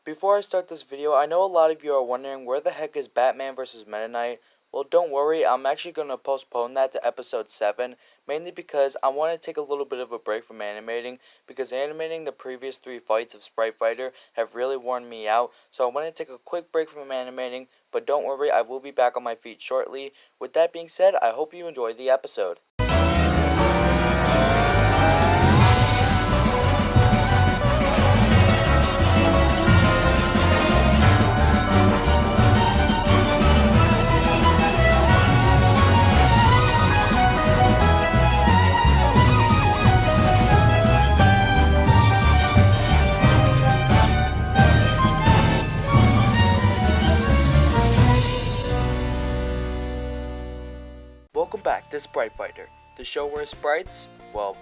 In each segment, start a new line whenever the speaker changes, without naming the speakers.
Before I start this video, I know a lot of you are wondering where the heck is Batman vs. Meta Knight. Well, don't worry, I'm actually going to postpone that to episode 7, mainly because I want to take a little bit of a break from animating, because animating the previous 3 fights of Sprite Fighter have really worn me out, so I want to take a quick break from animating, but don't worry, I will be back on my feet shortly. With that being said, I hope you enjoy the episode. Welcome back to Sprite Fighter, the show where sprites, well,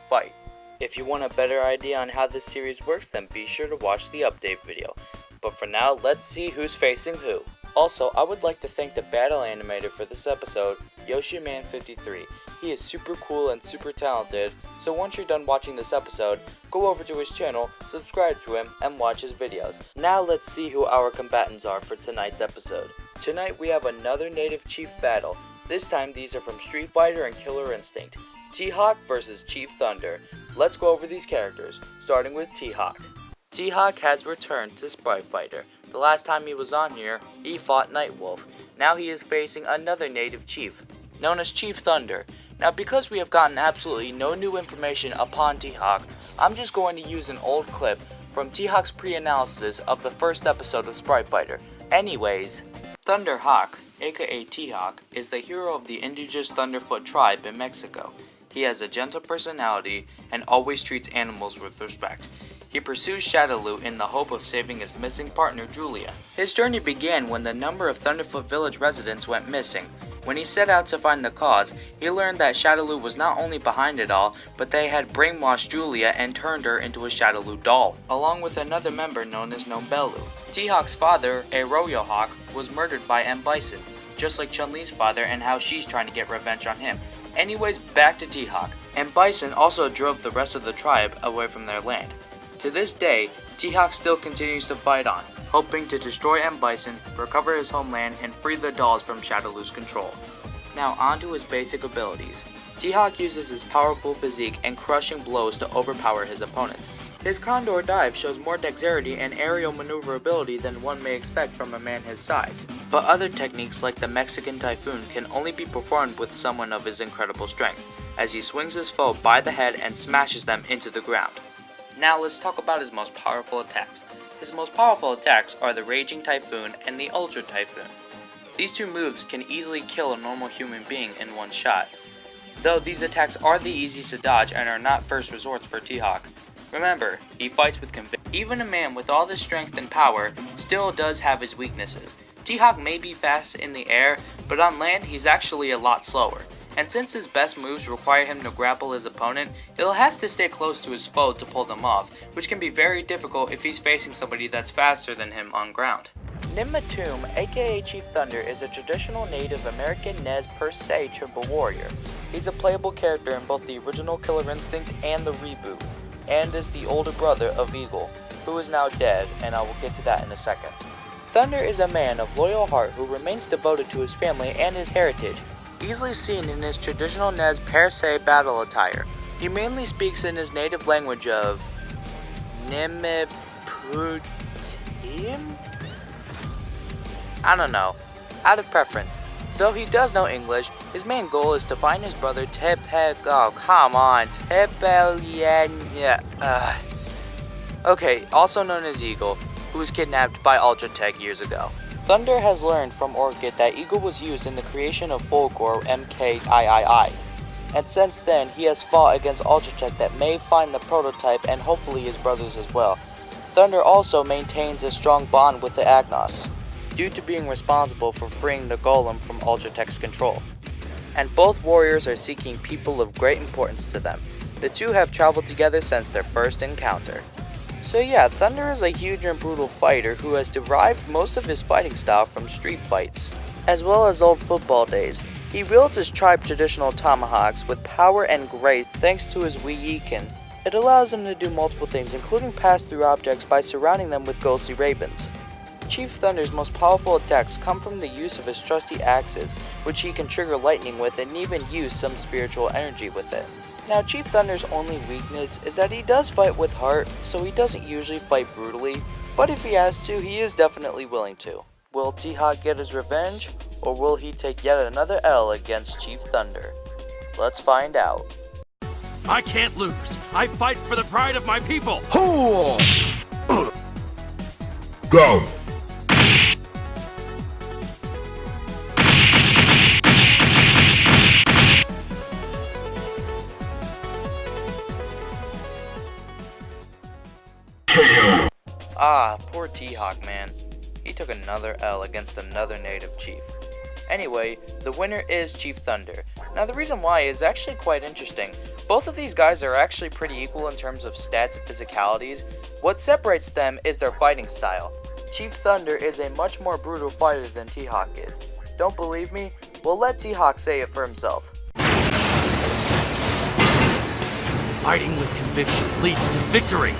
fight. If you want a better idea on how this series works, then be sure to watch the update video. But for now, let's see who's facing who. Also, I would like to thank the battle animator for this episode, YoshiMan53. He is super cool and super talented, so once you're done watching this episode, go over to his channel, subscribe to him, and watch his videos. Now let's see who our combatants are for tonight's episode. Tonight we have another native chief battle. This time these are from Street Fighter and Killer Instinct. T.Hawk versus Chief Thunder. Let's go over these characters, starting with T.Hawk. T.Hawk has returned to Sprite Fighter. The last time he was on here, he fought Nightwolf. Now he is facing another native chief, known as Chief Thunder. Now because we have gotten absolutely no new information upon T.Hawk, I'm just going to use an old clip from T.Hawk's pre-analysis of the first episode of Sprite Fighter. Anyways, Thunderhawk, aka T.Hawk, is the hero of the indigenous Thunderfoot tribe in Mexico. He has a gentle personality and always treats animals with respect. He pursues Shadaloo in the hope of saving his missing partner Julia. His journey began when the number of Thunderfoot village residents went missing. When he set out to find the cause, he learned that Shadaloo was not only behind it all, but they had brainwashed Julia and turned her into a Shadaloo doll, along with another member known as Nombelu. T-Hawk's father, a Royal Hawk, was murdered by M. Bison, just like Chun-Li's father and how she's trying to get revenge on him. Anyways, back to T-Hawk. M. Bison also drove the rest of the tribe away from their land. To this day, T-Hawk still continues to fight on, hoping to destroy M. Bison, recover his homeland, and free the dolls from Shadaloo's control. Now on to his basic abilities. T-Hawk uses his powerful physique and crushing blows to overpower his opponents. His Condor dive shows more dexterity and aerial maneuverability than one may expect from a man his size. But other techniques like the Mexican Typhoon can only be performed with someone of his incredible strength, as he swings his foe by the head and smashes them into the ground. Now let's talk about his most powerful attacks. His most powerful attacks are the Raging Typhoon and the Ultra Typhoon. These two moves can easily kill a normal human being in one shot, though these attacks are the easiest to dodge and are not first resorts for T-Hawk. Remember, he fights with conviction. Even a man with all this strength and power still does have his weaknesses. T-Hawk may be fast in the air, but on land he's actually a lot slower. And since his best moves require him to grapple his opponent, he'll have to stay close to his foe to pull them off, which can be very difficult if he's facing somebody that's faster than him on ground. Nimmatum, aka Chief Thunder, is a traditional Native American Nez Perce tribal warrior. He's a playable character in both the original Killer Instinct and the reboot, and is the older brother of Eagle, who is now dead, and I will get to that in a second. Thunder is a man of loyal heart who remains devoted to his family and his heritage, easily seen in his traditional Nez Perce battle attire. He mainly speaks in his native language of Nimmaputim? I don't know, out of preference. Though he does know English, his main goal is to find his brother also known as Eagle, who was kidnapped by Ultratech years ago. Thunder has learned from Orchid that Eagle was used in the creation of Fulgor MKIII, and since then he has fought against Ultratech that may find the prototype and hopefully his brothers as well. Thunder also maintains a strong bond with the Agnos, due to being responsible for freeing the Golem from Ultratech's control. And both warriors are seeking people of great importance to them. The two have traveled together since their first encounter. So yeah, Thunder is a huge and brutal fighter who has derived most of his fighting style from street fights, as well as old football days. He wields his tribe traditional tomahawks with power and grace thanks to his Weeyikin. It allows him to do multiple things, including pass through objects by surrounding them with ghostly ravens. Chief Thunder's most powerful attacks come from the use of his trusty axes, which he can trigger lightning with and even use some spiritual energy with it. Now, Chief Thunder's only weakness is that he does fight with heart, so he doesn't usually fight brutally, but if he has to, he is definitely willing to. Will T.Hawk get his revenge, or will he take yet another L against Chief Thunder? Let's find out.
I can't lose. I fight for the pride of my people.
Go!
Ah, poor T.Hawk, man. He took another L against another native chief. Anyway, the winner is Chief Thunder. Now the reason why is actually quite interesting. Both of these guys are actually pretty equal in terms of stats and physicalities. What separates them is their fighting style. Chief Thunder is a much more brutal fighter than T.Hawk is. Don't believe me? Well, let T.Hawk say it for himself.
Fighting with conviction leads to victory.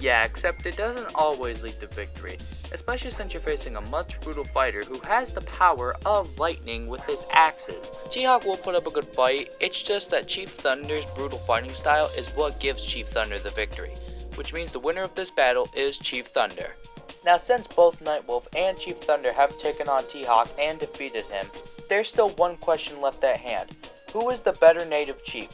Yeah, except it doesn't always lead to victory, especially since you're facing a much brutal fighter who has the power of lightning with his axes. T.Hawk will put up a good fight, it's just that Chief Thunder's brutal fighting style is what gives Chief Thunder the victory, which means the winner of this battle is Chief Thunder. Now, since both Nightwolf and Chief Thunder have taken on T.Hawk and defeated him, there's still one question left at hand. Who is the better native chief?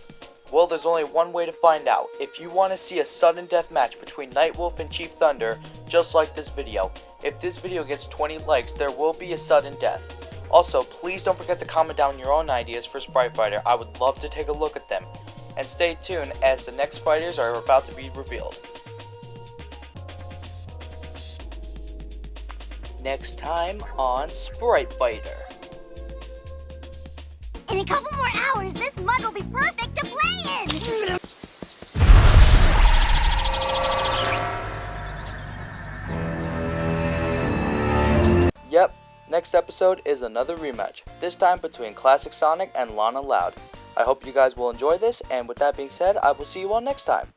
Well, there's only one way to find out. If you want to see a sudden death match between Nightwolf and Chief Thunder, just like this video, if this video gets 20 likes, there will be a sudden death. Also, please don't forget to comment down your own ideas for Sprite Fighter. I would love to take a look at them. And stay tuned as the next fighters are about to be revealed. Next time on Sprite Fighter.
In a couple more hours, this mud will be perfect to play in!
Yep, next episode is another rematch, this time between Classic Sonic and Lana Loud. I hope you guys will enjoy this, and with that being said, I will see you all next time.